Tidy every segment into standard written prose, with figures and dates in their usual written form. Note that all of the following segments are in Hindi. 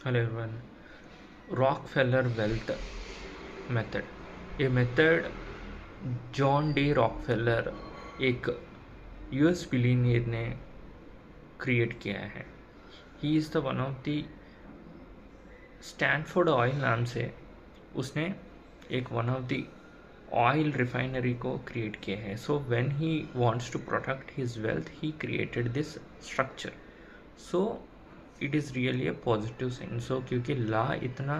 Hello everyone. Rockefeller wealth method. ये मेथड जॉन डी रॉकफेलर एक यूएस बिलियनियर ने क्रिएट किया है. He is the one of the Stanford oil नाम से उसने एक one of the oil refinery को क्रिएट किया है. So when he wants to protect his wealth he created this structure. So it is really a positive sign. So क्योंकि लॉ इतना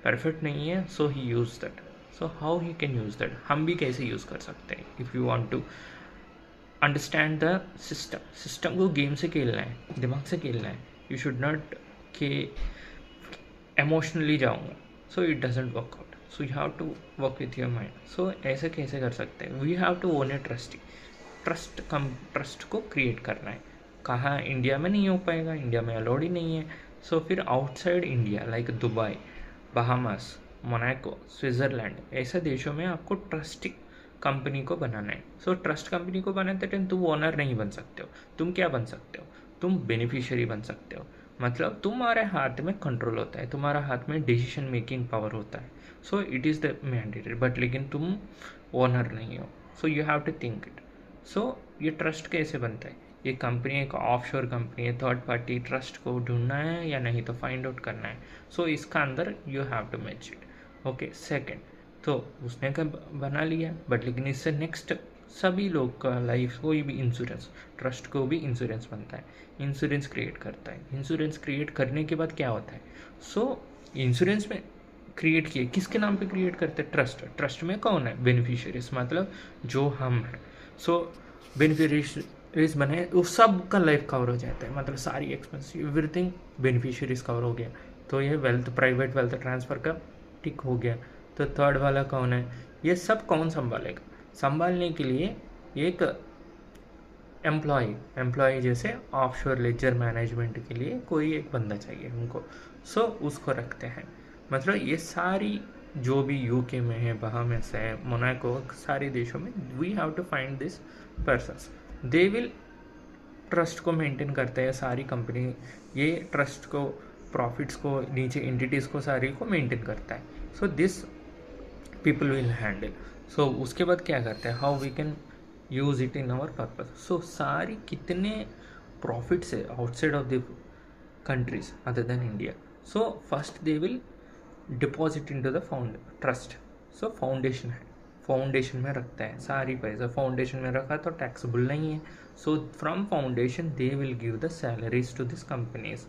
परफेक्ट नहीं है, so he use that. So how he can use that, हम भी कैसे यूज़ कर सकते हैं. If you want to understand the system को गेम से खेलना है, दिमाग से खेलना है. यू शुड नॉट के इमोशनली जाऊँगा, so it doesn't work out. So you have to work with your mind. So ऐसे कैसे कर सकते हैं. We have to own a trust को क्रिएट करना है. कहाँ इंडिया में नहीं हो पाएगा, इंडिया में अलाउड ही नहीं है. सो फिर outside India like Dubai, Bahamas, Monaco, Switzerland ऐसे देशों में आपको ट्रस्ट कंपनी को बनाना है. सो ट्रस्ट कंपनी को बनाते टाइम तुम ओनर नहीं बन सकते हो. तुम क्या बन सकते हो, तुम बेनिफिशियरी बन सकते हो. मतलब तुम्हारे हाथ में कंट्रोल होता है, तुम्हारा हाथ में डिसीजन मेकिंग पावर होता है. So it is the mandatory, but लेकिन तुम ओनर नहीं हो. So you have to think it. So ये ट्रस्ट कैसे बनता है. ये कंपनी एक ऑफशोर कंपनी है, थर्ड पार्टी ट्रस्ट को ढूंढना है या नहीं तो फाइंड आउट करना है. सो इसका अंदर you have to match it. Okay. Second, तो उसने कब बना लिया, बट लेकिन इससे नेक्स्ट सभी लोग का लाइफ, कोई भी इंश्योरेंस, ट्रस्ट को भी इंश्योरेंस बनता है, इंश्योरेंस क्रिएट करता है. इंश्योरेंस क्रिएट करने के बाद क्या होता है. सो इंश्योरेंस में क्रिएट किए किसके नाम पे क्रिएट करते हैं, ट्रस्ट में कौन है, बेनिफिशियरीज, मतलब जो हम हैं. सो बेनिफिशियरीज बने वो सब का लाइफ कवर हो जाता है, मतलब सारी एक्सपेंस एवरीथिंग बेनिफिशियरीज कवर हो गया. तो ये वेल्थ, प्राइवेट वेल्थ ट्रांसफ़र का टिक हो गया. तो थर्ड वाला कौन है, ये सब कौन संभालेगा. संभालने के लिए एक एम्प्लॉय जैसे ऑफशोर लेजर मैनेजमेंट के लिए कोई एक बंदा चाहिए हमको. सो उसको रखते हैं. मतलब ये सारी जो भी यूके में है, बहामास है, मोनाको, सारे देशों में we have to find this persons. They will trust को मेंटेन करते हैं सारी कंपनी. ये ट्रस्ट को, प्रॉफिट्स को, नीचे एंटिटीज़ को सारी को मेंटेन करता है. So this people will handle. So उसके बाद क्या करते हैं, how we can use it in our purpose. So सारी कितने प्रॉफिट्स है outside of the countries other than India. So first they will deposit in to the trust. So foundation है, फाउंडेशन में रखता है सारी पैसा. फाउंडेशन में रखा तो टैक्सेबल नहीं है. So from foundation they will give the salaries to this companies.